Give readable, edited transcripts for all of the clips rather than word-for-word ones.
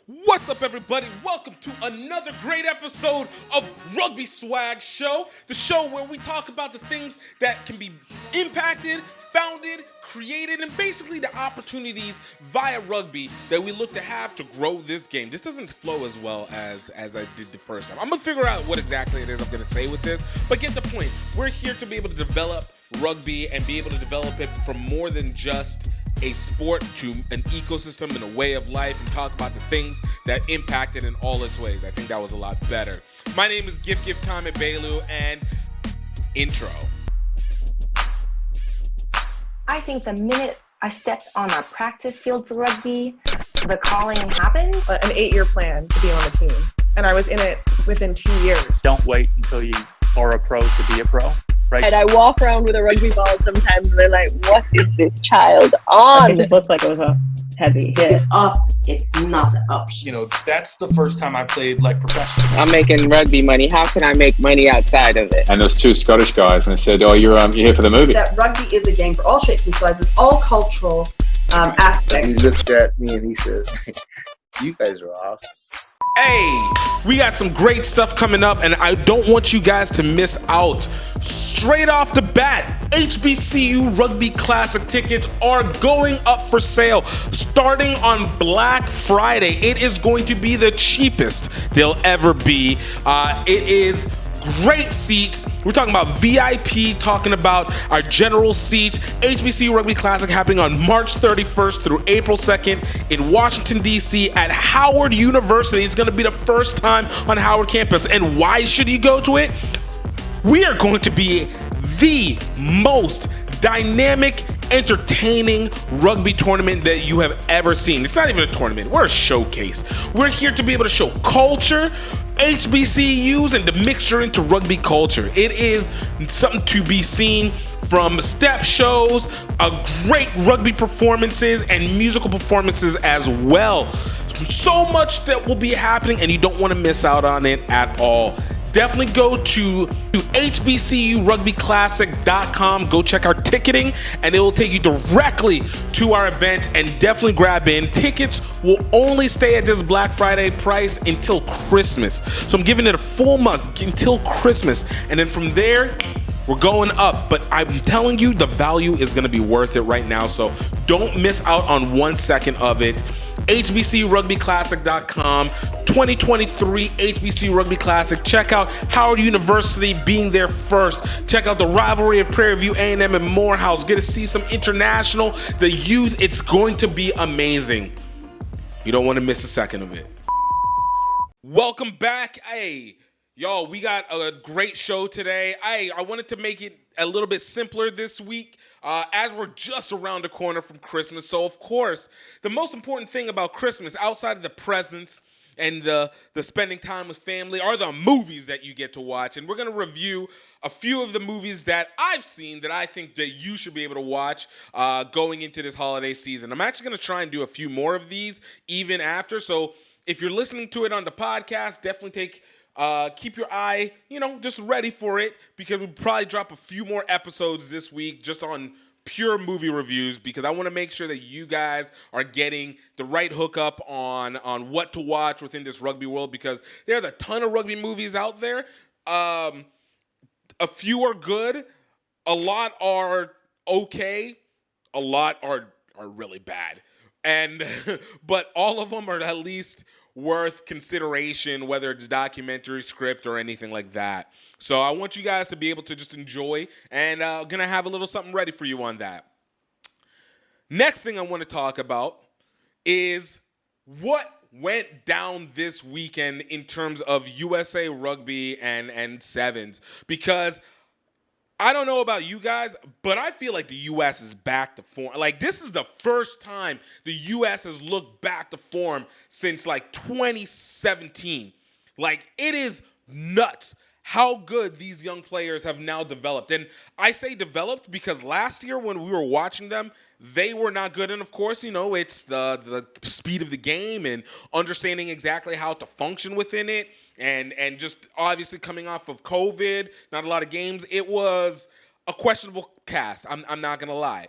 What's up, everybody? Welcome to another great episode of Rugby Swag Show, the show where we talk about the things that can be impacted, founded, created, and basically the opportunities via rugby that we look to have to grow this game. This doesn't flow as well as I did the first time. I'm gonna figure out what exactly it is I'm gonna say with this, but get the point. We're here to be able to develop rugby and be able to develop it from more than just a sport to an ecosystem and a way of life, and talk about the things that impact it in all its ways. I think that was a lot better. My name is GiftTime at Bailu, and intro. I think the minute I stepped on a practice field for rugby, the calling happened. An 8-year plan to be on the team. And I was in it within 2 years. Don't wait until you are a pro to be a pro. Right. And I walk around with a rugby ball sometimes and they're like, what is this child on? It looked like it was a heavy hit. It's up, it's not up. You know, that's the first time I played like professionally. I'm making rugby money. How can I make money outside of it? And there's two Scottish guys, and they said, "Oh, you're here for the movie." That rugby is a game for all shapes and sizes, all cultural aspects. He looked at me and he says, "You guys are awesome." Hey, we got some great stuff coming up, and I don't want you guys to miss out. Straight off the bat, HBCU Rugby Classic tickets are going up for sale starting on Black Friday. It is going to be the cheapest they'll ever be. It is great seats. We're talking about VIP, talking about our general seats. HBCU Rugby Classic happening on March 31st through April 2nd in Washington, D.C. at Howard University. It's going to be the first time on Howard campus. And why should you go to it? We are going to be the most dynamic, entertaining rugby tournament that you have ever seen. It's not even a tournament. We're a showcase. We're here to be able to show culture, HBCUs, and the mixture into rugby culture. It is something to be seen, from step shows, great rugby performances, and musical performances as well. So much that will be happening, and you don't want to miss out on it at all. Definitely go to hbcurugbyclassic.com. Go check our ticketing, and it will take you directly to our event, and definitely grab in. Tickets will only stay at this Black Friday price until Christmas. So I'm giving it a full month until Christmas, and then from there, we're going up. But I'm telling you, the value is going to be worth it right now, so don't miss out on 1 second of it. hbcurugbyclassic.com, 2023 HBC Rugby Classic. Check out Howard University being there first. Check out the rivalry of Prairie View, A&M, and Morehouse. Get to see some international, the youth. It's going to be amazing. You don't want to miss a second of it. Welcome back. Hey, y'all, we got a great show today. I wanted to make it a little bit simpler this week, as we're just around the corner from Christmas. So, of course, the most important thing about Christmas, outside of the presents and the spending time with family, are the movies that you get to watch. And we're going to review a few of the movies that I've seen that I think that you should be able to watch going into this holiday season. I'm actually going to try and do a few more of these even after. So if you're listening to it on the podcast, definitely keep your eye, just ready for it, because we'll probably drop a few more episodes this week just on pure movie reviews, because I want to make sure that you guys are getting the right hookup on what to watch within this rugby world, because there's a ton of rugby movies out there. A few are good, a lot are okay, a lot are really bad, and but all of them are at least worth consideration, whether it's documentary, script, or anything like that. So I want you guys to be able to just enjoy, and gonna have a little something ready for you on that. Next thing I want to talk about is what went down this weekend in terms of USA Rugby and sevens, because I don't know about you guys, but I feel like the U.S. is back to form. Like, this is the first time the U.S. has looked back to form since, 2017. Like, it is nuts how good these young players have now developed. And I say developed because last year when we were watching them, they were not good. And, of course, it's the speed of the game and understanding exactly how to function within it. And just obviously coming off of COVID, not a lot of games. It was a questionable cast. I'm not going to lie.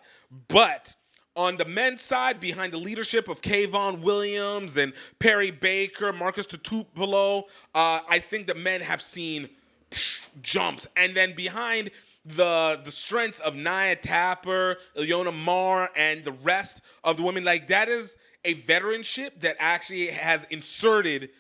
But On the men's side, behind the leadership of Kayvon Williams and Perry Baker, Marcus Tutupolo, I think the men have seen jumps. And then behind the strength of Nia Tapper, Ileana Marr, and the rest of the women, like that is a veteranship that actually has inserted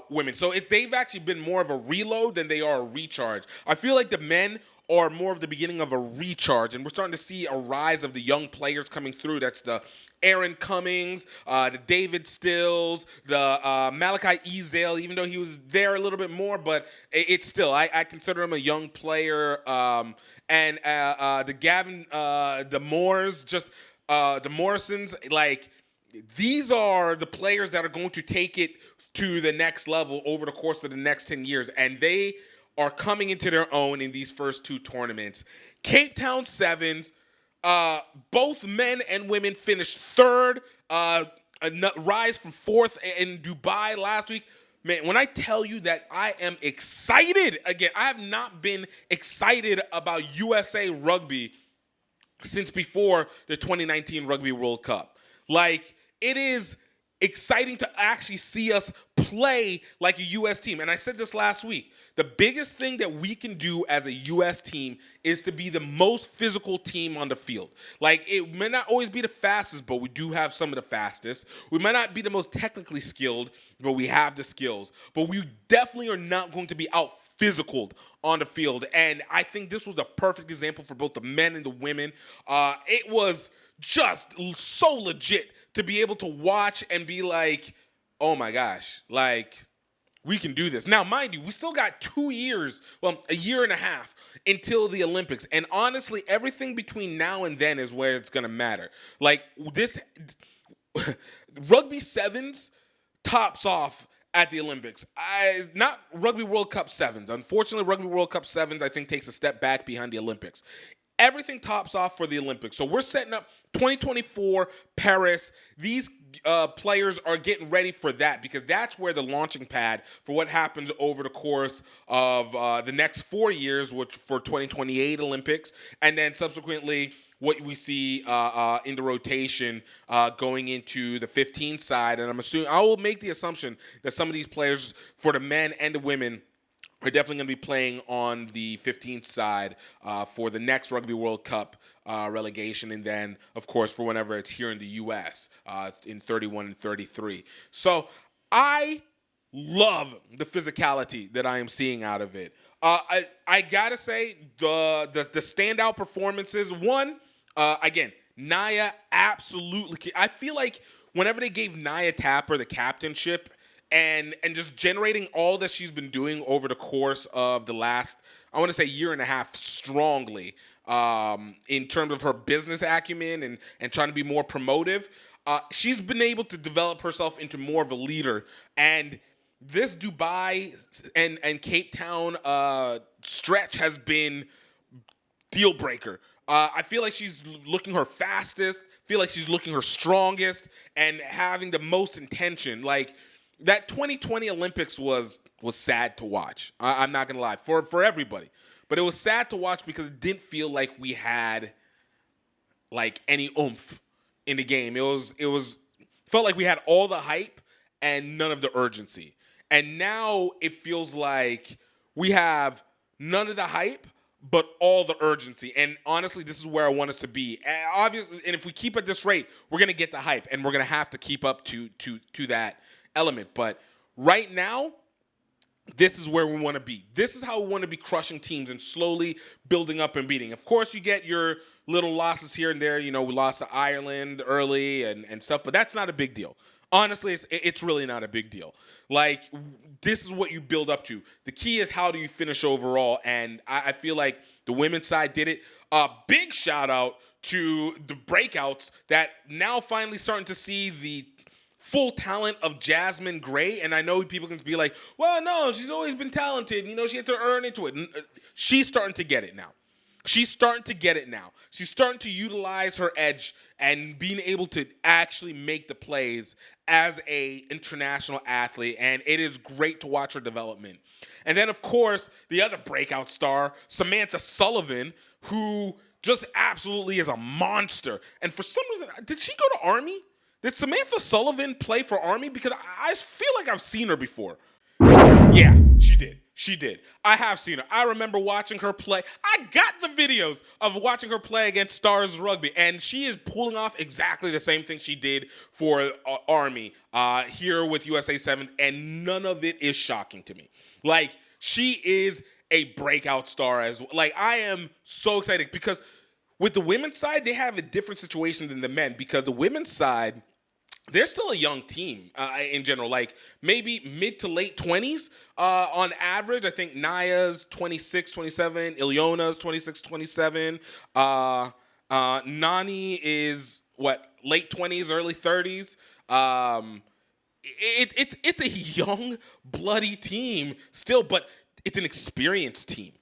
women. So they've actually been more of a reload than they are a recharge. I feel like the men are more of the beginning of a recharge, and we're starting to see a rise of the young players coming through. That's the Aaron Cummings, the David Stills, the Malachi Easdale, even though he was there a little bit more, but it's still, I consider him a young player. And the Gavin, the Moores, the Morrisons, like, these are the players that are going to take it to the next level over the course of the next 10 years, and they are coming into their own in these first two tournaments. Capetown Sevens, both men and women finished third, a rise from fourth in Dubai last week. Man, when I tell you that I am excited again, I have not been excited about USA Rugby since before the 2019 Rugby World Cup. Like, it is exciting to actually see us play like a U.S. team. And I said this last week. The biggest thing that we can do as a U.S. team is to be the most physical team on the field. Like, it may not always be the fastest, but we do have some of the fastest. We might not be the most technically skilled, but we have the skills. But we definitely are not going to be out physicaled on the field. And I think this was the perfect example for both the men and the women. It was just so legit to be able to watch and be like, oh my gosh, like, we can do this. Now, mind you, we still got 2 years, well, a year and a half until the Olympics. And honestly, everything between now and then is where it's going to matter. Like, this Rugby Sevens tops off at the Olympics. Not Rugby World Cup Sevens. Unfortunately, Rugby World Cup Sevens, I think, takes a step back behind the Olympics. Everything tops off for the Olympics. So we're setting up 2024 Paris. These players are getting ready for that because that's where the launching pad for what happens over the course of the next 4 years, which for 2028 Olympics, and then subsequently what we see in the rotation going into the 15 side. And I will make the assumption that some of these players for the men and the women are definitely going to be playing on the 15th side for the next Rugby World Cup relegation, and then, of course, for whenever it's here in the U.S. In 31 and 33. So I love the physicality that I am seeing out of it. I got to say, the standout performances, one, again, Nia absolutely. I feel like whenever they gave Nia Tapper the captainship, and just generating all that she's been doing over the course of the last, I want to say, year and a half strongly in terms of her business acumen and trying to be more promotive, she's been able to develop herself into more of a leader. And this Dubai and Cape Town stretch has been deal breaker. I feel like she's looking her fastest, feel like she's looking her strongest, and having the most intention. Like, that 2020 Olympics was sad to watch. I'm not gonna lie, for everybody, but it was sad to watch because it didn't feel like we had like any oomph in the game. It felt like we had all the hype and none of the urgency. And now it feels like we have none of the hype, but all the urgency. And honestly, this is where I want us to be. Obviously, and if we keep at this rate, we're gonna get the hype, and we're gonna have to keep up to that element. But right now, this is where we want to be. This is how we want to be crushing teams and slowly building up and beating. Of course, you get your little losses here and there. You know, we lost to Ireland early and stuff, but that's not a big deal. Honestly, it's really not a big deal. Like, this is what you build up to. The key is how do you finish overall, and I feel like the women's side did it. Big shout out to the breakouts that now finally starting to see the full talent of Jasmine Gray. And I know people can be like, well, no, she's always been talented. You know, she had to earn into it. She's starting to get it now. She's starting to utilize her edge and being able to actually make the plays as a international athlete. And it is great to watch her development. And then, of course, the other breakout star, Samantha Sullivan, who just absolutely is a monster. And for some reason, did she go to Army? Did Samantha Sullivan play for Army? Because I feel like I've seen her before. Yeah, she did. She did. I have seen her. I remember watching her play. I got the videos of watching her play against Stars Rugby, and she is pulling off exactly the same thing she did for Army here with USA 7th, and none of it is shocking to me. Like, she is a breakout star as well. Like, I am so excited because with the women's side, they have a different situation than the men, because the women's side, they're still a young team in general, like maybe mid to late 20s on average. I think Naya's 26, 27, Ilyona's 26, 27. Nani is, late 20s, early 30s. It's a young, bloody team still, but it's an experienced team.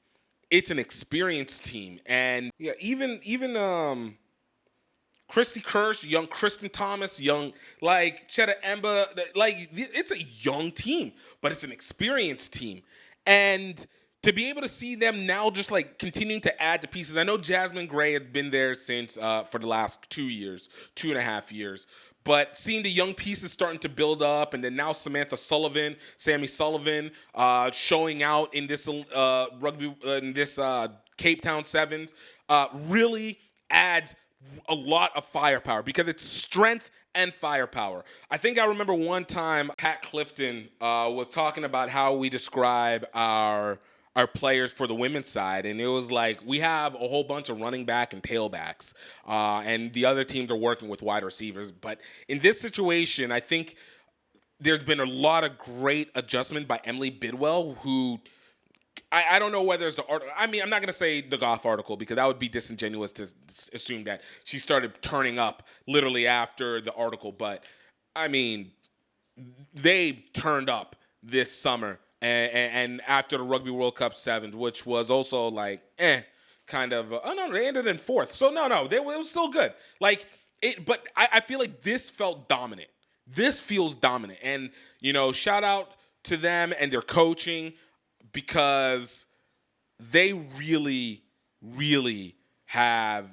It's an experienced team. And yeah, even Christy Kirsch, young Kristen Thomas, young, like, Chetta Emba, like, it's a young team, but it's an experienced team. And to be able to see them now just, like, continuing to add to pieces. I know Jasmine Gray had been there since for the last 2.5 years. But seeing the young pieces starting to build up, and then now Sammy Sullivan, showing out in this rugby, in this Capetown Sevens, really adds a lot of firepower, because it's strength and firepower. I think I remember one time Pat Clifton was talking about how we describe our players for the women's side, and it was like we have a whole bunch of running back and tailbacks, and the other teams are working with wide receivers. But in this situation, I think there's been a lot of great adjustment by Emily Bidwell, who I don't know whether it's the article. I mean, I'm not going to say the Goff article, because that would be disingenuous to assume that she started turning up literally after the article. But, I mean, they turned up this summer and after the Rugby World Cup 7th, which was also like, kind of. Oh, no, they ended in 4th. So, no, it was still good. Like, but I feel like this felt dominant. This feels dominant. And, shout out to them and their coaching, because they really, really have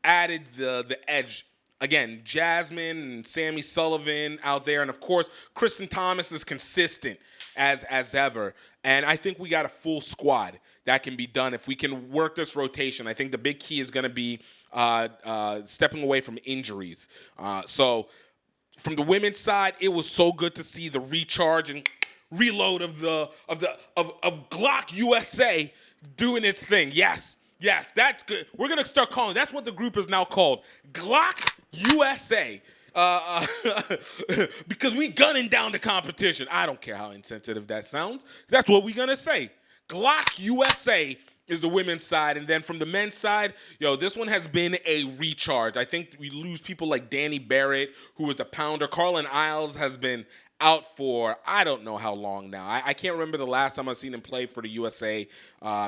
added the edge. Again, Jasmine and Sammy Sullivan out there, and of course, Kristen Thomas is consistent as ever. And I think we got a full squad that can be done if we can work this rotation. I think the big key is going to be stepping away from injuries. So from the women's side, it was so good to see the recharge and reload of Glock USA doing its thing. Yes, that's good. We're gonna start calling. That's what the group is now called, Glock USA, because we gunning down the competition. I don't care how insensitive that sounds. That's what we're gonna say. Glock USA is the women's side, and then from the men's side, this one has been a recharge. I think we lose people like Danny Barrett, who was the pounder. Carlin Isles has been out for I don't know how long now. I can't remember the last time I've seen him play for the USA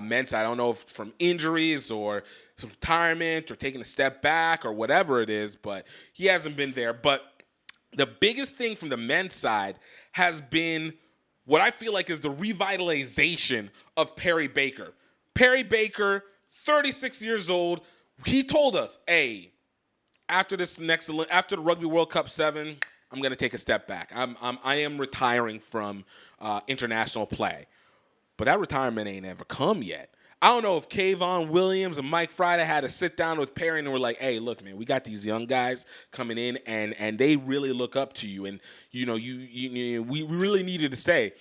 men's side. I don't know if from injuries or some retirement or taking a step back or whatever it is, but he hasn't been there. But the biggest thing from the men's side has been what I feel like is the revitalization of Perry Baker. Perry Baker, 36 years old. He told us, hey, after the Rugby World Cup 7, I'm going to take a step back. I am retiring from international play. But that retirement ain't ever come yet. I don't know if Kayvon Williams and Mike Friday had to sit down with Perry and were like, hey, look, man, we got these young guys coming in, and they really look up to you. And, we really needed to stay.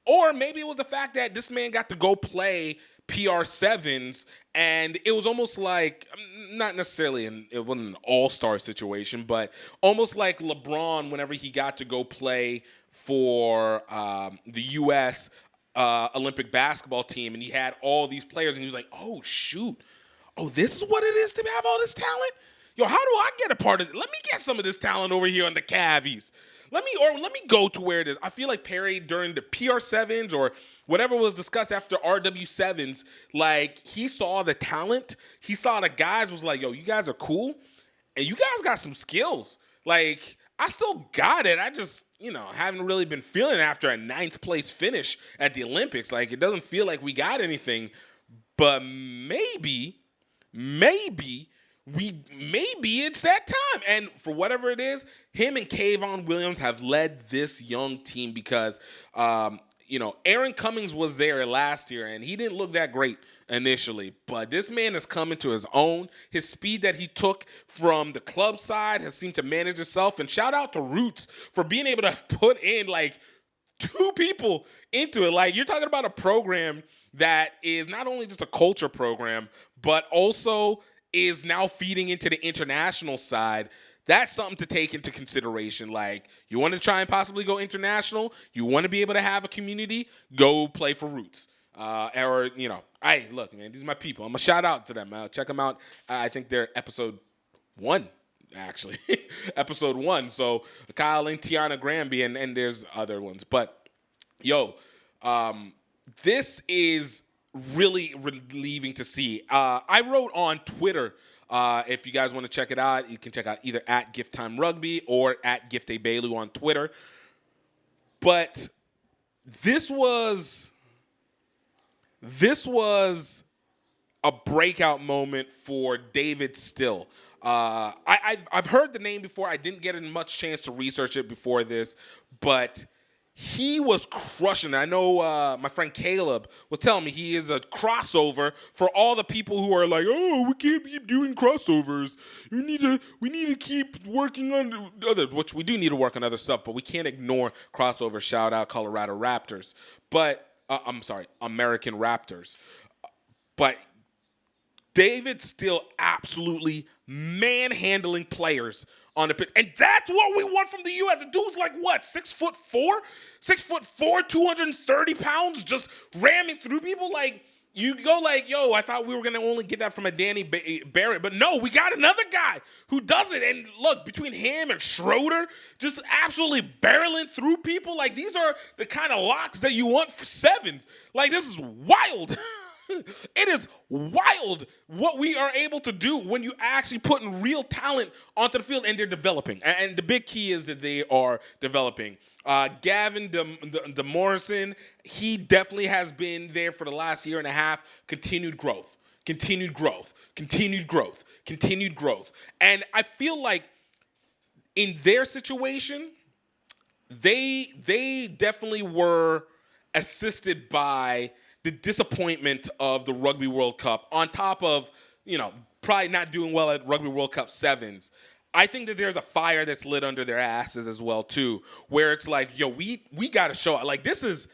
Or maybe it was the fact that this man got to go play PR7s, and it was almost like, not necessarily, it wasn't an all-star situation, but almost like LeBron whenever he got to go play for the U.S. Olympic basketball team, and he had all these players, and he was like, oh, shoot. Oh, this is what it is to have all this talent? How do I get a part of it? Let me get some of this talent over here on the Cavies. Let me go to where it is. I feel like Perry, during the PR7s or whatever was discussed after RW7s, like, he saw the talent. He saw the guys, was like, yo, you guys are cool, and you guys got some skills. Like, I still got it. I just, haven't really been feeling it after a 9th place finish at the Olympics. Like, it doesn't feel like we got anything. But maybe maybe it's that time. And for whatever it is, him and Kayvon Williams have led this young team because, Aaron Cummings was there last year, and he didn't look that great initially. But this man has come into his own. His speed that he took from the club side has seemed to manage itself. And shout out to Roots for being able to put in, like, 2 people into it. Like, you're talking about a program that is not only just a culture program, but also is now feeding into the international side. That's something to take into consideration. Like, you want to try and possibly go international, you want to be able to have a community, go play for Roots. Hey, look, man, these are my people. I'm going to shout out to them. Check them out. I think they're episode 1, actually. Episode 1. So, Kyle and Tiana Granby, and there's other ones. But, this is really relieving to see. I wrote on Twitter, if you guys want to check it out, you can check out either at GiftTime Rugby or at GiftABelu on Twitter. But this was a breakout moment for David Still. I've heard the name before. I didn't get much chance to research it before this, but he was crushing it. I know my friend Caleb was telling me he is a crossover for all the people who are like, oh, we can't keep doing crossovers. We need to keep working on other, which we do need to work on other stuff, but we can't ignore crossover. Shout out Colorado Raptors. But, American Raptors. But David Still absolutely manhandling players on the pitch. And that's what we want from the U.S. The dude's like, what, 6'4"? 6'4", 230 pounds, just ramming through people. Like, you go like, yo, I thought we were going to only get that from a Danny Barrett. But no, we got another guy who does it. And look, between him and Schroeder, just absolutely barreling through people. Like, these are the kind of locks that you want for sevens. Like, this is wild. It is wild what we are able to do when you actually putting real talent onto the field, and they're developing. And the big key is that they are developing. Gavin DeMorrison, he definitely has been there for the last year and a half. Continued growth. And I feel like in their situation, they definitely were assisted by the disappointment of the Rugby World Cup, on top of, probably not doing well at Rugby World Cup sevens. I think that there's a fire that's lit under their asses as well, too, where it's like, yo, we got to show it. Like, this is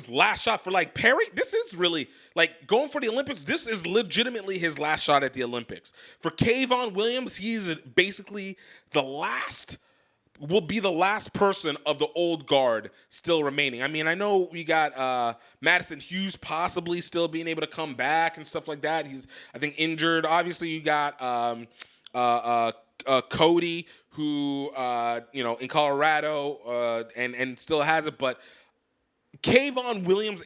last shot for, like, Perry. This is really, like, going for the Olympics. This is legitimately his last shot at the Olympics. For Kayvon Williams, he's basically will be the last person of the old guard still remaining. I mean, I know we got Madison Hughes possibly still being able to come back and stuff like that. He's, I think, injured. Obviously, you got Cody, who, in Colorado and still has it. But Kayvon Williams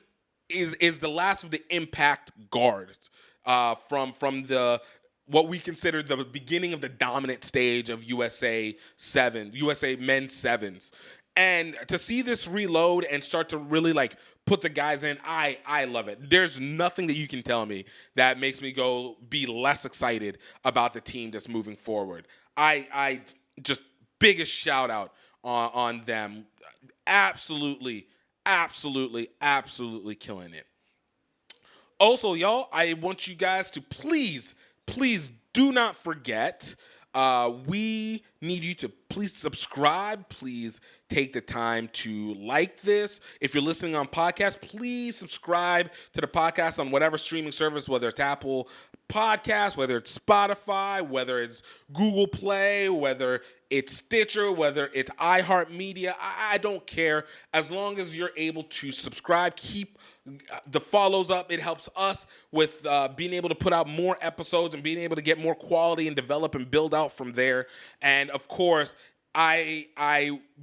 is the last of the impact guards from the what we consider the beginning of the dominant stage of USA men's sevens. And to see this reload and start to really, like, put the guys in, I love it. There's nothing that you can tell me that makes me be less excited about the team that's moving forward. I just biggest shout out on them. Absolutely killing it. Also, y'all, I want you guys to please do not forget, we need you to please subscribe. Please take the time to like this. If you're listening on podcast, please subscribe to the podcast on whatever streaming service, whether it's Apple Podcasts, whether it's Spotify, whether it's Google Play, whether it's Stitcher, whether it's iHeartMedia. I don't care. As long as you're able to subscribe, keep the follows up. It helps us with being able to put out more episodes and being able to get more quality and develop and build out from there. And of course, I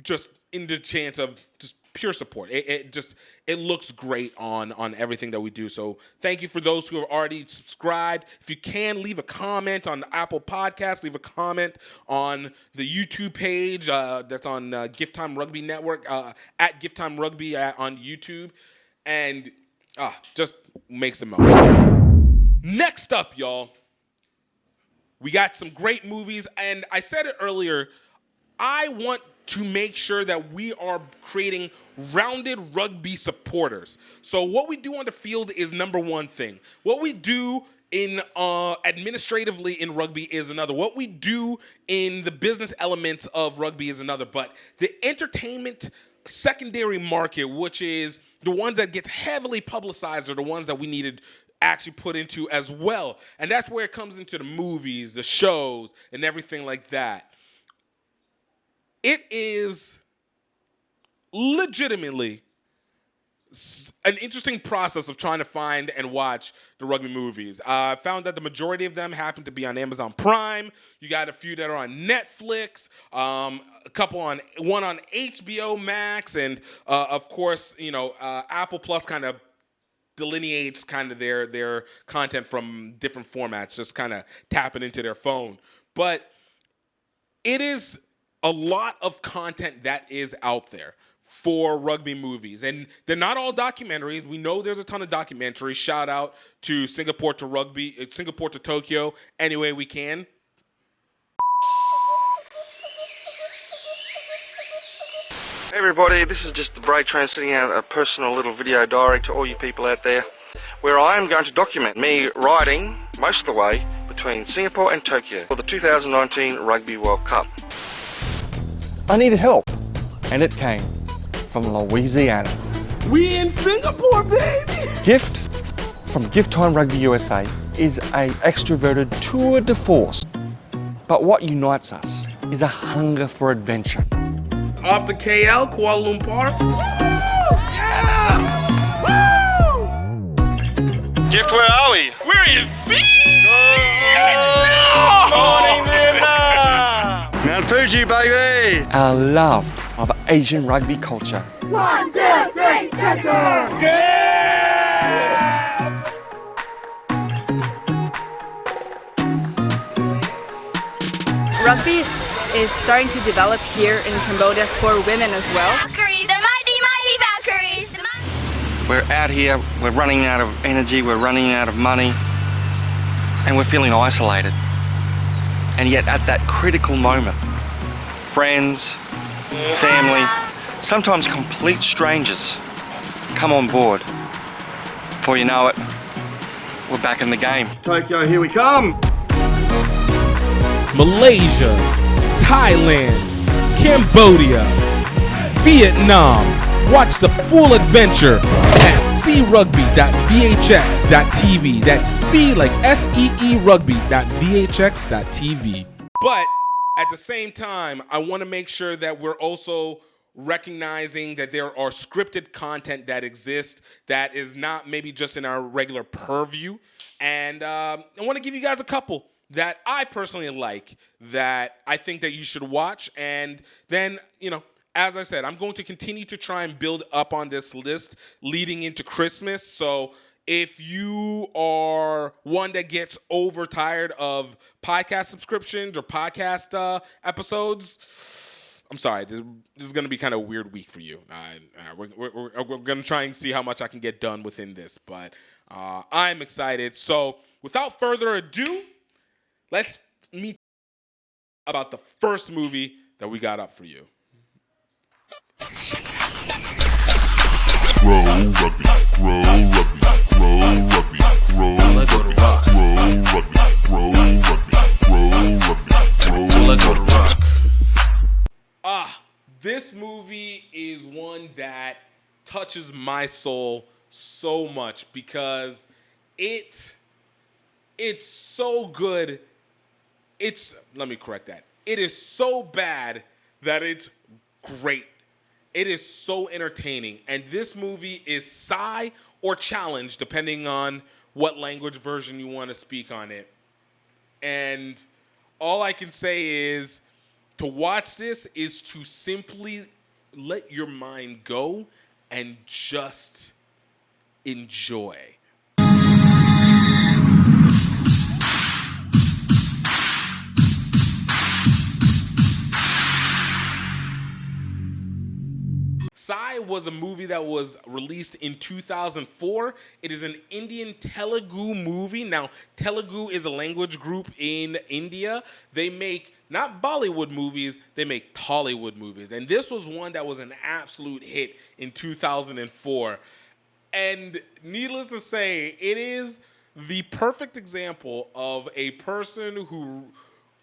just in the chance of just pure support. It looks great on everything that we do. So thank you for those who have already subscribed. If you can, leave a comment on Apple Podcasts, leave a comment on the YouTube page that's on GiftTime Rugby Network, at GiftTime Rugby on YouTube. And just makes the most. Next up, y'all, We got some great movies, and I said it earlier, I want to make sure that we are creating rounded rugby supporters. So what we do on the field is number one thing. What we do in administratively in rugby is another. What we do in the business elements of rugby is another. But the entertainment secondary market, which is the ones that gets heavily publicized, are the ones that we needed actually put into as well. And that's where it comes into the movies, the shows, and everything like that. It is legitimately an interesting process of trying to find and watch the rugby movies. I found that the majority of them happen to be on Amazon Prime. You got a few that are on Netflix, one on HBO Max, and of course, Apple Plus kind of delineates kind of their content from different formats, just kind of tapping into their phone. But it is a lot of content that is out there for rugby movies. And they're not all documentaries. We know there's a ton of documentaries. Shout out to Singapore to Tokyo, any way we can. Hey everybody, this is just the break train sending out a personal little video diary to all you people out there, where I am going to document me riding most of the way between Singapore and Tokyo for the 2019 Rugby World Cup. I needed help, and it came from Louisiana. We in Singapore, baby! Gift from GiftTime Rugby USA is a extroverted tour de force. But what unites us is a hunger for adventure. Off to KL, Kuala Lumpur. Yeah! Woo! Gift, where are we? We're in Vietnam! Morning, Vietnam! Mount Fuji, baby! Our love of Asian rugby culture. 1, 2, 3, center! Yeah! Rugby is starting to develop here in Cambodia for women as well. Valkyries, the mighty, mighty Valkyries! We're out here, we're running out of energy, we're running out of money, and we're feeling isolated. And yet at that critical moment, friends, family, sometimes complete strangers come on board. Before you know it, we're back in the game. Tokyo, here we come! Malaysia, Thailand, Cambodia, Vietnam. Watch the full adventure at crugby.vhx.tv. That's C like SEE rugby.vhx.tv. But at the same time, I want to make sure that we're also recognizing that there are scripted content that exists that is not maybe just in our regular purview. And I want to give you guys a couple that I personally like that I think that you should watch. And then, as I said, I'm going to continue to try and build up on this list leading into Christmas. So if you are one that gets overtired of podcast subscriptions or podcast episodes, I'm sorry, this is going to be kind of a weird week for you. We're going to try and see how much I can get done within this, but I'm excited. So without further ado, let's meet about the first movie that we got up for you. Grow rugby, grow rugby, grow rugby, grow rugby, grow rugby, grow rugby, grow rugby, grow rugby. This movie is one that touches my soul so much because it's so good. Let me correct that. It is so bad that it's great. It is so entertaining. And this movie is Sigh or Challenge, depending on what language version you want to speak on it. And all I can say is to watch this is to simply let your mind go and just enjoy. Sai was a movie that was released in 2004. It is an Indian Telugu movie. Now, Telugu is a language group in India. They make not Bollywood movies, they make Tollywood movies. And this was one that was an absolute hit in 2004. And needless to say, it is the perfect example of a person who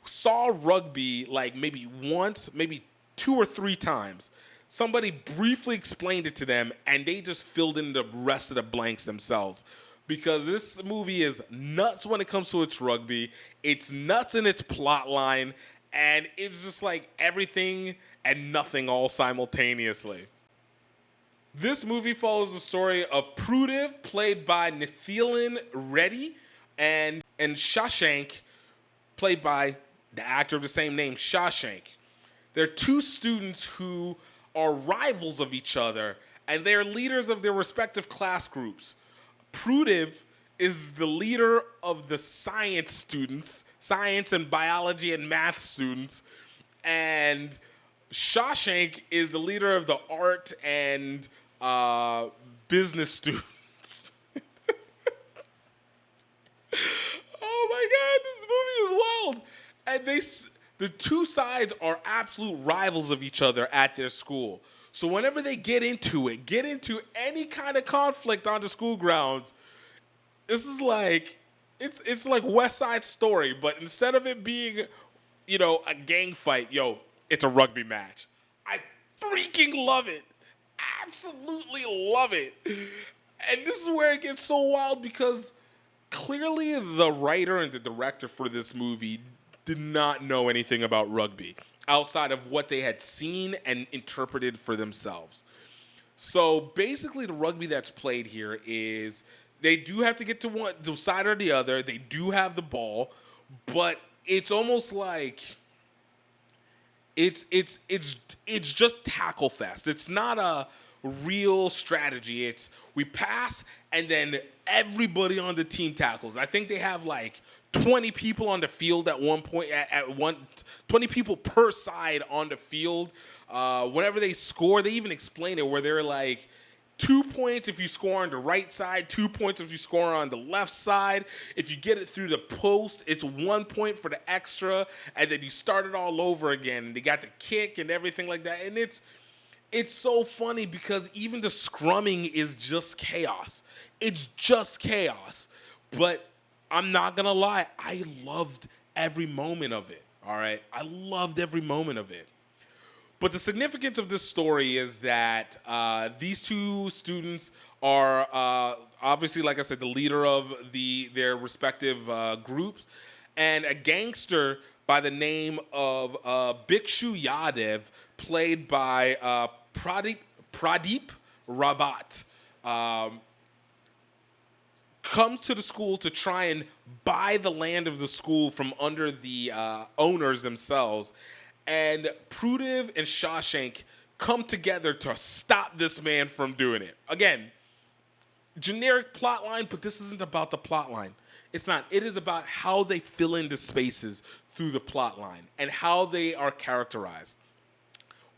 saw rugby like maybe once, maybe 2 or 3 times. Somebody briefly explained it to them, and they just filled in the rest of the blanks themselves. Because this movie is nuts when it comes to its rugby. It's nuts in its plot line, and it's just like everything and nothing all simultaneously. This movie follows the story of Prudiv, played by Nithilan Reddy, and Shashank, played by the actor of the same name, Shashank. They're 2 students who are rivals of each other, and they're leaders of their respective class groups. Prudiv is the leader of the science students, science and biology and math students, and Shashank is the leader of the art and business students. Oh my God, this movie is wild. And the 2 sides are absolute rivals of each other at their school. So whenever they get into any kind of conflict on the school grounds, this is like, it's like West Side Story, but instead of it being, a gang fight, it's a rugby match. I freaking love it. Absolutely love it. And this is where it gets so wild because clearly the writer and the director for this movie did not know anything about rugby outside of what they had seen and interpreted for themselves. So basically the rugby that's played here is they do have to get to one side or the other. They do have the ball, but it's almost like it's just tackle fest. It's not a real strategy. It's we pass and then everybody on the team tackles. I think they have like 20 people on the field at one point, 20 people per side on the field. Whenever they score, they even explain it where they're like 2 points if you score on the right side, 2 points if you score on the left side. If you get it through the post, it's 1 point for the extra, and then you start it all over again. And they got the kick and everything like that. And it's so funny because even the scrumming is just chaos. It's just chaos. But I'm not going to lie, I loved every moment of it, all right? I loved every moment of it. But the significance of this story is that these 2 students are obviously, like I said, the leader of their respective groups, and a gangster by the name of Bhikshu Yadav, played by Pradeep Rawat, comes to the school to try and buy the land of the school from under the owners themselves. And Prudiv and Shashank come together to stop this man from doing it. Again, generic plot line, but this isn't about the plot line. It's not. It is about how they fill in the spaces through the plot line and how they are characterized.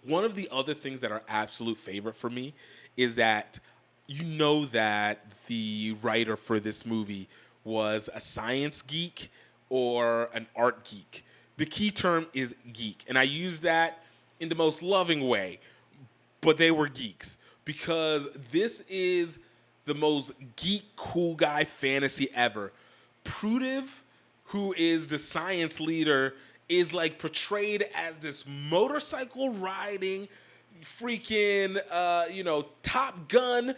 One of the other things that are absolute favorite for me is that that the writer for this movie was a science geek or an art geek. The key term is geek, and I use that in the most loving way, but they were geeks because this is the most geek cool guy fantasy ever. Prudiv, who is the science leader, is like portrayed as this motorcycle riding freaking Top Gun,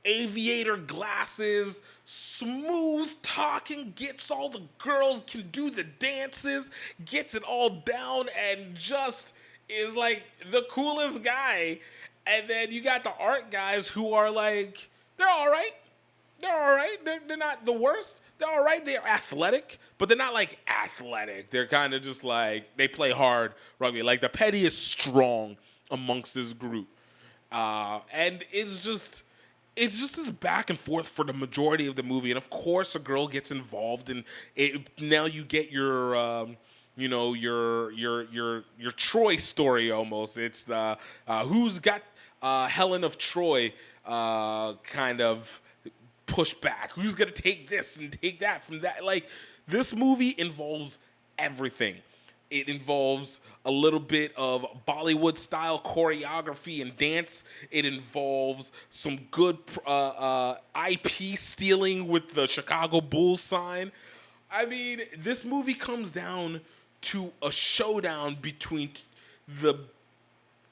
aviator glasses, smooth talking, gets all the girls, can do the dances, gets it all down, and just is like the coolest guy. And then you got the art guys who are like, they're all right. They're all right. They're not the worst. They're all right. They're athletic, but they're not like athletic. They're kind of just like, they play hard rugby. Like the petty is strong amongst this group. And it's just this back and forth for the majority of the movie. And of course, a girl gets involved, and now you get your your Troy story almost. It's the who's got Helen of Troy kind of pushed back. Who's gonna take this and take that from that? Like, this movie involves everything. It involves a little bit of Bollywood style choreography and dance. It involves some good IP stealing with the Chicago Bulls sign. I mean, this movie comes down to a showdown between the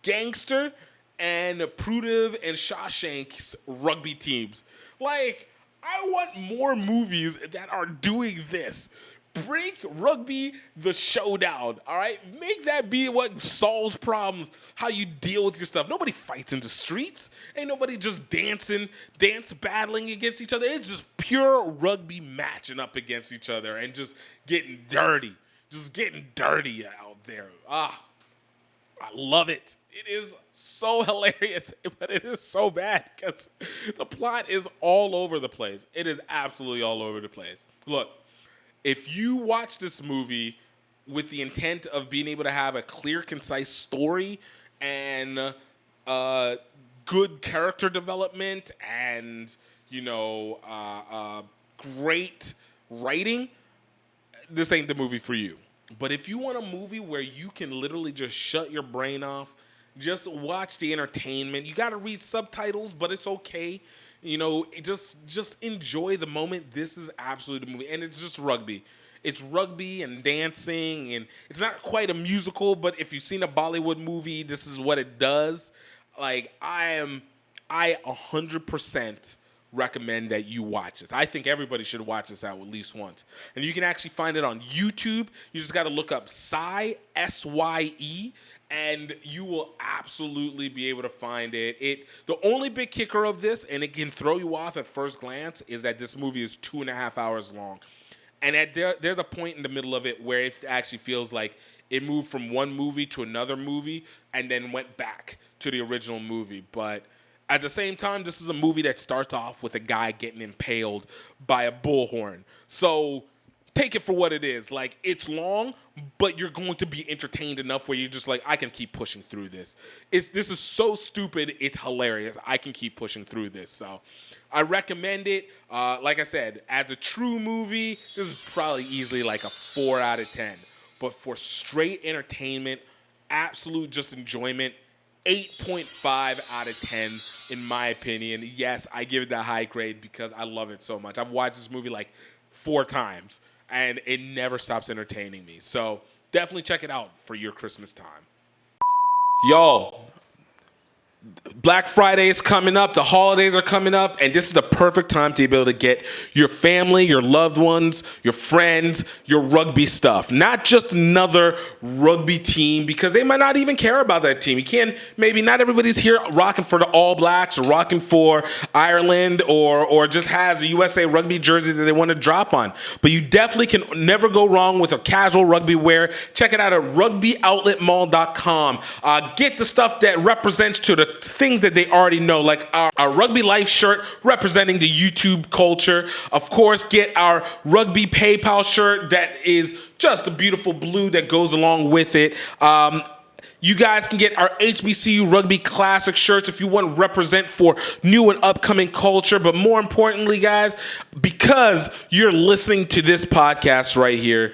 Gangster and Prudiv and Shawshank's rugby teams. Like, I want more movies that are doing this. Bring rugby the showdown, all right? Make that be what solves problems, how you deal with your stuff. Nobody fights in the streets. Ain't nobody just battling against each other. It's just pure rugby matching up against each other and just getting dirty. Just getting dirty out there. I love it. It is so hilarious, but it is so bad because the plot is all over the place. It is absolutely all over the place. Look, if you watch this movie with the intent of being able to have a clear, concise story and good character development and, great writing, this ain't the movie for you. But if you want a movie where you can literally just shut your brain off, just watch the entertainment. You got to read subtitles, but it's okay. Just enjoy the moment. This is absolutely the movie. And it's just rugby. It's rugby and dancing, and it's not quite a musical, but if you've seen a Bollywood movie, this is what it does. Like, I 100% recommend that you watch this. I think everybody should watch this out at least once. And you can actually find it on YouTube. You just got to look up Sye, S-Y-E, and you will absolutely be able to find it. The only big kicker of this, and it can throw you off at first glance, is that this movie is 2.5 hours long. And there's a point in the middle of it where it actually feels like it moved from one movie to another movie and then went back to the original movie. But at the same time, this is a movie that starts off with a guy getting impaled by a bullhorn. So take it for what it is. Like, it's long, but you're going to be entertained enough where you're just like, I can keep pushing through this. This is so stupid, it's hilarious. I can keep pushing through this. So I recommend it. Like I said, as a true movie, this is probably easily like a 4 out of 10. But for straight entertainment, absolute just enjoyment, 8.5 out of 10 in my opinion. Yes, I give it that high grade because I love it so much. I've watched this movie like 4 times, and it never stops entertaining me. So definitely check it out for your Christmas time. Yo, Black Friday is coming up. The holidays are coming up, and this is the perfect time to be able to get your family, your loved ones, your friends, your rugby stuff. Not just another rugby team, because they might not even care about that team. Maybe not everybody's here rocking for the All Blacks or rocking for Ireland or just has a USA Rugby jersey that they want to drop on. But you definitely can never go wrong with a casual rugby wear. Check it out at rugbyoutletmall.com. Get the stuff that represents to the things that they already know, like our Rugby Life shirt representing the YouTube culture. Of course, get our Rugby PayPal shirt that is just a beautiful blue that goes along with it. You guys can get our HBCU Rugby Classic shirts if you want to represent for new and upcoming culture. But more importantly, guys, because you're listening to this podcast right here,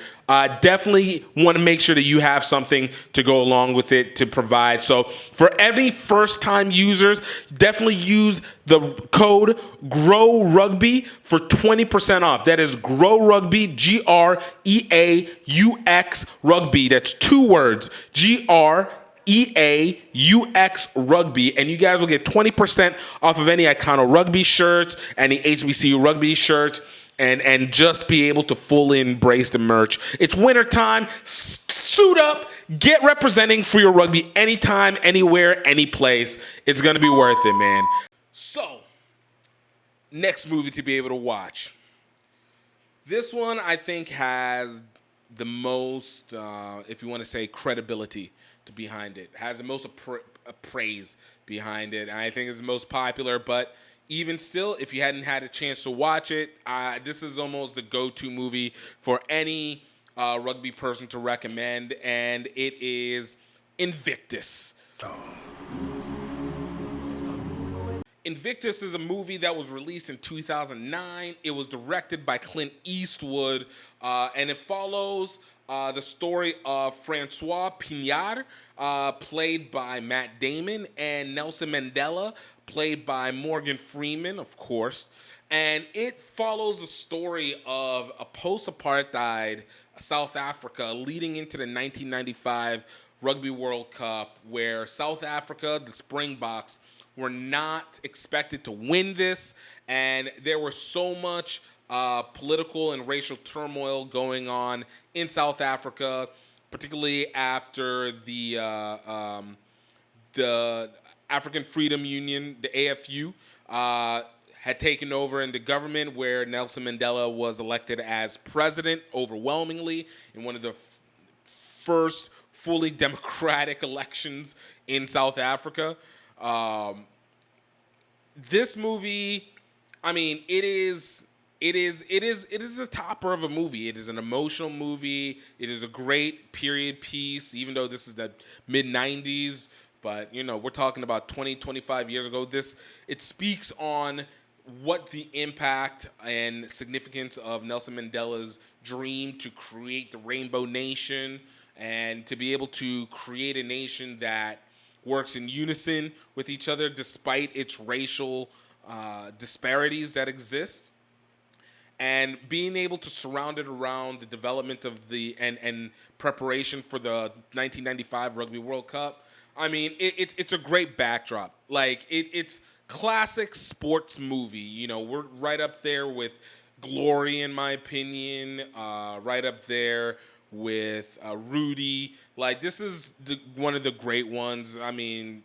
definitely want to make sure that you have something to go along with it to provide. So for any first-time users, definitely use the code GROWRUGBY for 20% off. That is GROWRUGBY, GREAUX Rugby. That's 2 words, GREAUX Rugby, and you guys will get 20% off of any Icano Rugby shirts, any HBCU Rugby shirts, and just be able to fully embrace the merch. It's wintertime. Suit up. Get representing for your rugby anytime, anywhere, any place. It's going to be worth it, man. So, next movie to be able to watch. This one, I think, has the most, if you want to say, credibility behind it. Has the most praise behind it. And I think it's the most popular, but even still, if you hadn't had a chance to watch it, this is almost the go-to movie for any rugby person to recommend, and it is Invictus. Invictus is a movie that was released in 2009. It was directed by Clint Eastwood, and it follows the story of Francois Pignard, played by Matt Damon, and Nelson Mandela, played by Morgan Freeman, of course. And it follows the story of a post-apartheid South Africa leading into the 1995 Rugby World Cup, where South Africa, the Springboks, were not expected to win this, and there was so much political and racial turmoil going on in South Africa, particularly after the African Freedom Union, the AFU, had taken over in the government, where Nelson Mandela was elected as president overwhelmingly in one of the first fully democratic elections in South Africa. This movie, I mean, it is a topper of a movie. It is an emotional movie. It is a great period piece, even though this is the mid-90s. But, you know, we're talking about 20, 25 years ago. It speaks on what the impact and significance of Nelson Mandela's dream to create the Rainbow Nation and to be able to create a nation that works in unison with each other despite its racial disparities that exist. And being able to surround it around the development of and preparation for the 1995 Rugby World Cup. I mean, it's a great backdrop. Like, it's classic sports movie. You know, we're right up there with Glory, in my opinion, right up there with Rudy. Like, this is one of the great ones. I mean,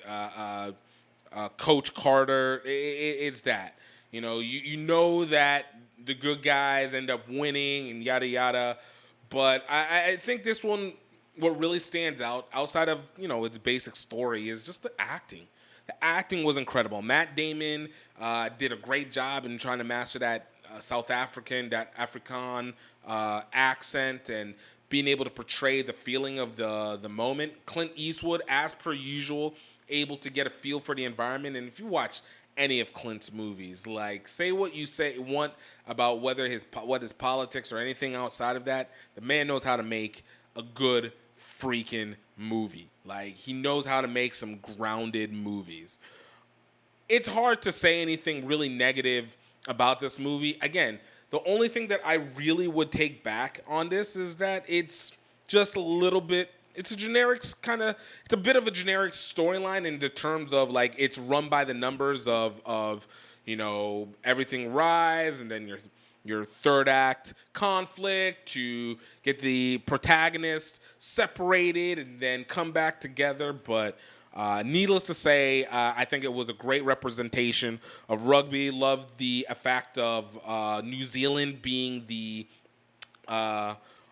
Coach Carter, it's that. You know, you know that the good guys end up winning and yada yada. But I think this one, what really stands out, outside of, you know, its basic story, is just the acting. The acting was incredible. Matt Damon did a great job in trying to master that South African, that Afrikaan accent, and being able to portray the feeling of the moment. Clint Eastwood, as per usual, able to get a feel for the environment. And if you watch any of Clint's movies, like, say what you want about what his politics or anything outside of that, the man knows how to make a good freaking movie. Like, he knows how to make some grounded movies. It's hard to say anything really negative about this movie. Again, the only thing that I really would take back on this is that it's just a little bit, it's a bit of a generic storyline in the terms of, like, it's run by the numbers of you know, everything rise, and then your third act conflict to get the protagonist separated and then come back together. But needless to say, I think it was a great representation of rugby. Loved the fact of New Zealand being the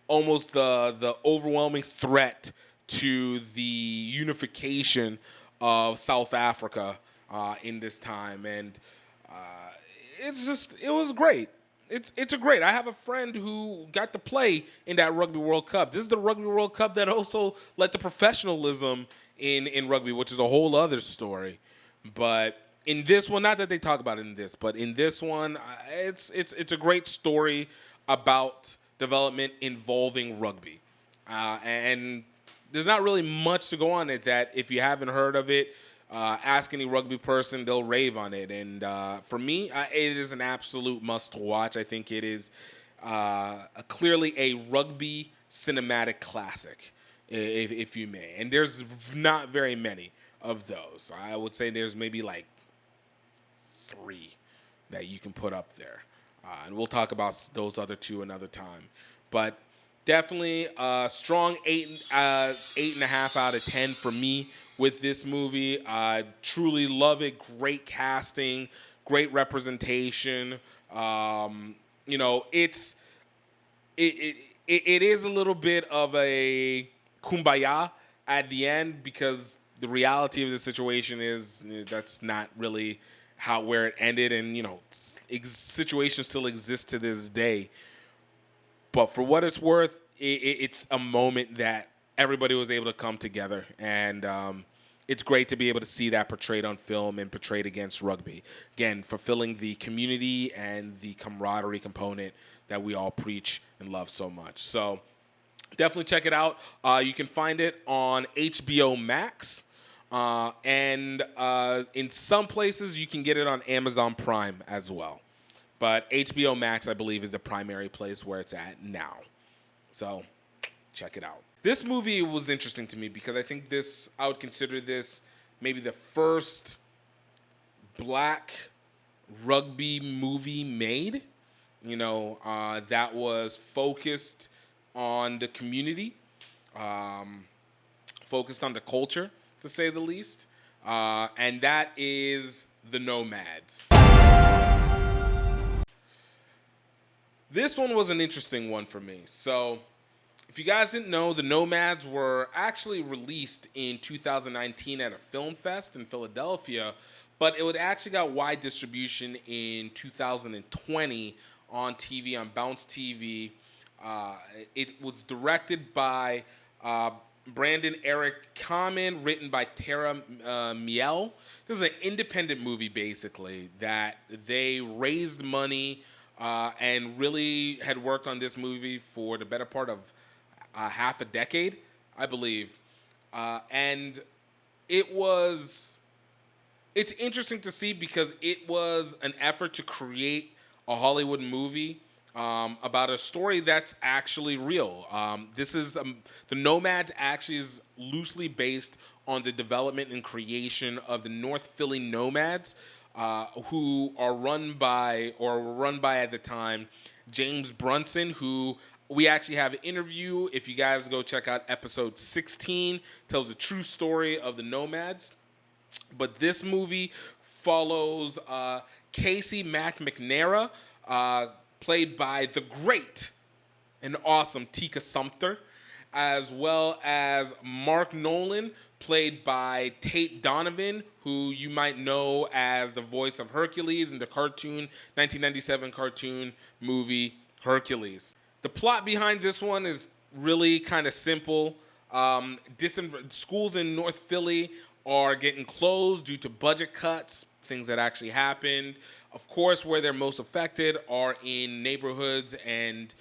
almost the overwhelming threat to the unification of South Africa in this time. And it was great. It's a great. I have a friend who got to play in that Rugby World Cup. This is the Rugby World Cup that also led to professionalism in rugby, which is a whole other story. But in this one, not that they talk about it in this, but in this one, it's a great story about development involving rugby. And there's not really much to go on it that if you haven't heard of it, ask any rugby person, they'll rave on it. And for me, it is an absolute must-watch. I think it is clearly a rugby cinematic classic, if you may. And there's not very many of those. I would say there's maybe like 3 that you can put up there. And we'll talk about those other 2 another time. But definitely a strong 8.5 out of 10 for me with this movie. I truly love it. Great casting, great representation. You know, it is a little bit of a kumbaya at the end, because the reality of the situation is that's not really where it ended, and you know, situations still exist to this day. But for what it's worth, it's a moment that everybody was able to come together, and it's great to be able to see that portrayed on film and portrayed against rugby. Again, fulfilling the community and the camaraderie component that we all preach and love so much. So definitely check it out. You can find it on HBO Max. And in some places, you can get it on Amazon Prime as well. But HBO Max, I believe, is the primary place where it's at now. So check it out. This movie was interesting to me because I think I would consider this maybe the first black rugby movie made, that was focused on the community, focused on the culture, to say the least. And that is the Nomads. This one was an interesting one for me. So, if you guys didn't know, the Nomads were actually released in 2019 at a film fest in Philadelphia, but it actually got wide distribution in 2020 on TV, on Bounce TV. It was directed by Brandon Eric Kamen, written by Tara Miel. This is an independent movie, basically, that they raised money and really had worked on this movie for the better part of half a decade, I believe. And it's interesting to see because it was an effort to create a Hollywood movie about a story that's actually real. This is the Nomads actually is loosely based on the development and creation of the North Philly Nomads, who were run by at the time James Brunson, who we actually have an interview. If you guys go check out episode 16, tells the true story of the Nomads. But this movie follows Casey McNamara, played by the great and awesome Tika Sumpter, as well as Mark Nolan, played by Tate Donovan, who you might know as the voice of Hercules in the 1997 cartoon movie Hercules. The plot behind this one is really kind of simple. Schools in North Philly are getting closed due to budget cuts, things that actually happened. Of course, where they're most affected are in neighborhoods and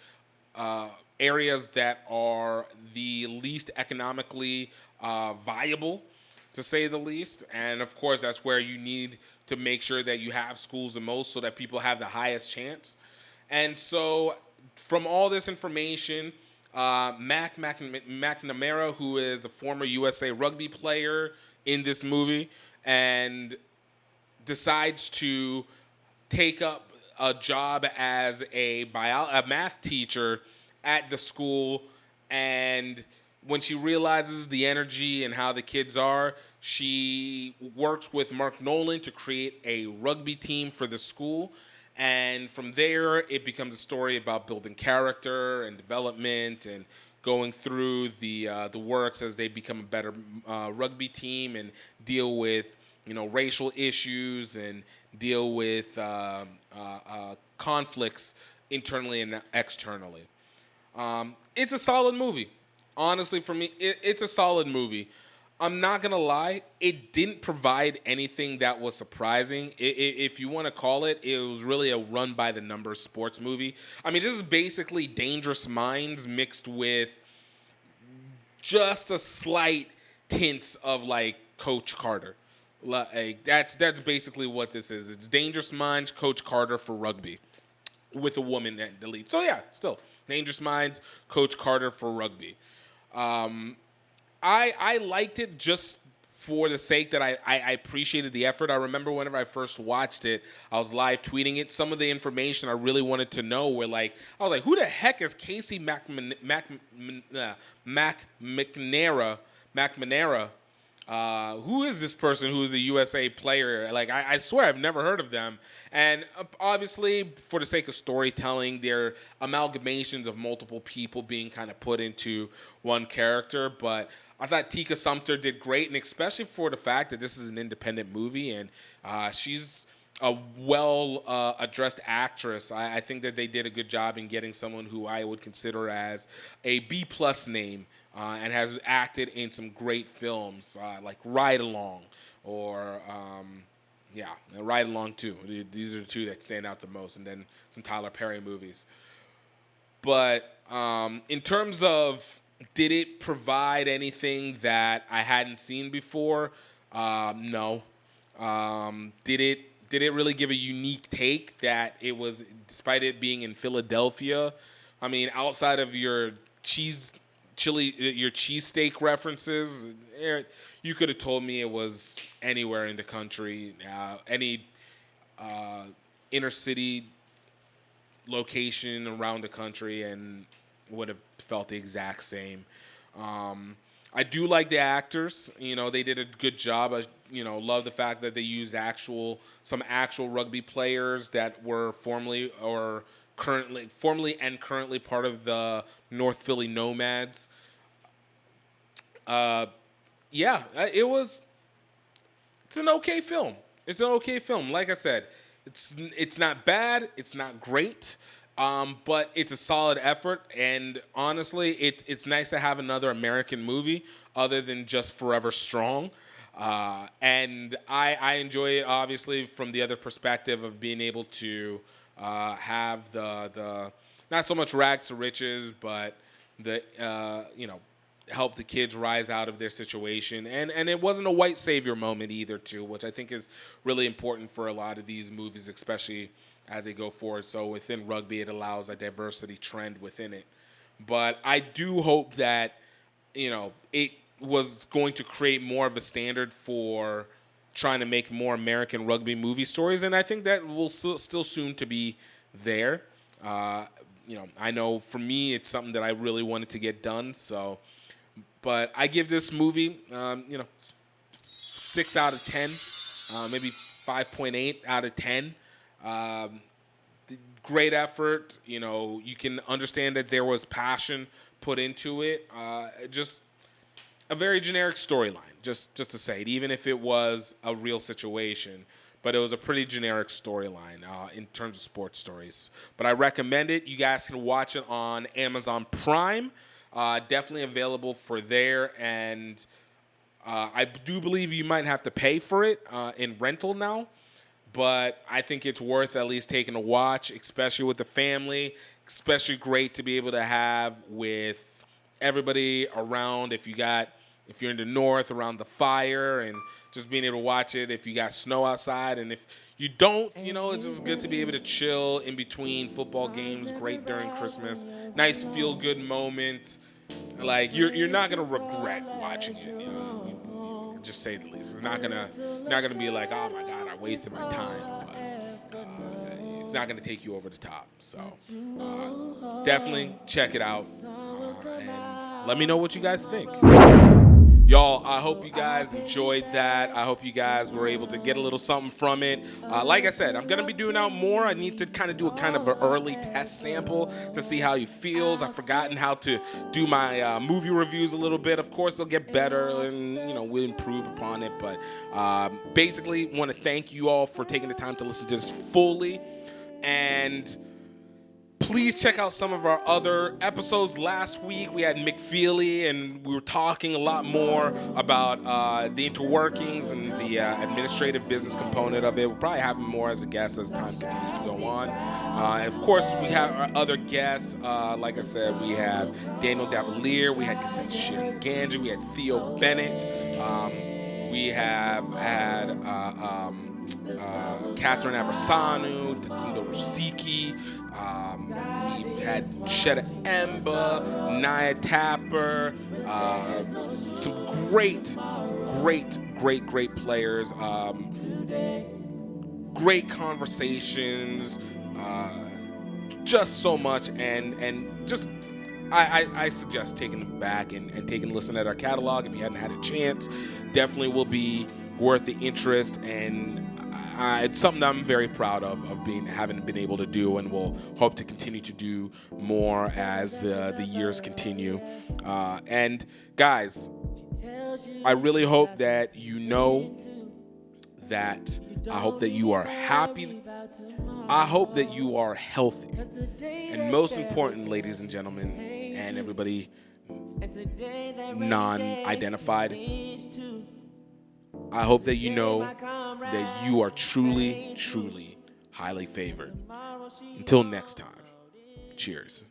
areas that are the least economically viable, to say the least. And of course, that's where you need to make sure that you have schools the most so that people have the highest chance. And so from all this information, McNamara, who is a former USA Rugby player in this movie, and decides to take up a job as a math teacher at the school. And when she realizes the energy and how the kids are, she works with Mark Nolan to create a rugby team for the school. And from there, it becomes a story about building character and development and going through the works as they become a better rugby team and deal with racial issues and deal with conflicts internally and externally. It's a solid movie. Honestly, for me, it's a solid movie. I'm not going to lie, it didn't provide anything that was surprising. If you want to call it, it was really a run-by-the-numbers sports movie. I mean, this is basically Dangerous Minds mixed with just a slight tints of, Coach Carter. That's basically what this is. It's Dangerous Minds, Coach Carter for rugby with a woman at the lead. So, yeah, still, Dangerous Minds, Coach Carter for rugby. I liked it just for the sake that I appreciated the effort. I remember whenever I first watched it, I was live tweeting it. Some of the information I really wanted to know were I was like, who the heck is Casey McNamara? Who is this person who is a USA player? I swear I've never heard of them. And obviously, for the sake of storytelling, they're amalgamations of multiple people being kind of put into one character. But I thought Tika Sumpter did great, and especially for the fact that this is an independent movie, and she's a well addressed actress. I think that they did a good job in getting someone who I would consider as a B+ name and has acted in some great films like Ride Along or Ride Along 2. These are the two that stand out the most, and then some Tyler Perry movies. But in terms of did it provide anything that I hadn't seen before? No. Did it really give a unique take that it was, despite it being in Philadelphia? I mean, outside of your cheesesteak references, you could have told me it was anywhere in the country, any inner city location around the country, and would have felt the exact same. I do like the actors. They did a good job. I, love the fact that they used some actual rugby players that were formerly and currently part of the North Philly Nomads. It's an okay film. Like I said, it's not bad. It's not great. But it's a solid effort, and honestly, it's nice to have another American movie other than just Forever Strong. And I enjoy it, obviously, from the other perspective of being able to have the not so much rags to riches, but the help the kids rise out of their situation. And it wasn't a white savior moment either, too, which I think is really important for a lot of these movies, especially as they go forward. So within rugby, it allows a diversity trend within it. But I do hope that, it was going to create more of a standard for trying to make more American rugby movie stories. And I think that will still soon to be there. I know for me, it's something that I really wanted to get done. But I give this movie, 6 out of 10, maybe 5.8 out of 10. Great effort. You can understand that there was passion put into it. Just a very generic storyline, just to say it, even if it was a real situation. But it was a pretty generic storyline in terms of sports stories. But I recommend it. You guys can watch it on Amazon Prime. Definitely available for there. And I do believe you might have to pay for it in rental now. But I think it's worth at least taking a watch, especially with the family. Especially great to be able to have with everybody around. If you're in the north around the fire, and just being able to watch it if you got snow outside. And if you don't, it's just good to be able to chill in between football games. Great during Christmas. Nice feel-good moment. Like you're not gonna regret watching it. Just say the least. It's not gonna be like, oh my God, I wasted my time. But it's not gonna take you over the top. So definitely check it out and let me know what you guys think. Y'all, I hope you guys enjoyed that. I hope you guys were able to get a little something from it. Like I said, I'm going to be doing out more. I need to do an early test sample to see how he feels. I've forgotten how to do my movie reviews a little bit. Of course, they'll get better and, we'll improve upon it. But basically, want to thank you all for taking the time to listen to this fully. And please check out some of our other episodes. Last week, we had McFeely, and we were talking a lot more about the interworkings and the administrative business component of it. We'll probably have him more as a guest as time continues to go on. And of course, we have our other guests. Like I said, we have Daniel Davalier, we had Kasset Ganja, we had Theo Bennett, we have had Catherine Aversanu, Takundo Rusiki, we've had Shetta Emba, Naya Tapper, some great players, great conversations, just so much, and just I suggest taking them back and taking a listen at our catalog if you hadn't had a chance. Definitely will be worth the interest, and it's something that I'm very proud of having been able to do, and will hope to continue to do more as the years continue. And guys, I really hope that you know that I hope that you are happy. I hope that you are healthy. And most important, ladies and gentlemen, and everybody non-identified, I hope that you know that you are truly, truly highly favored. Until next time, cheers.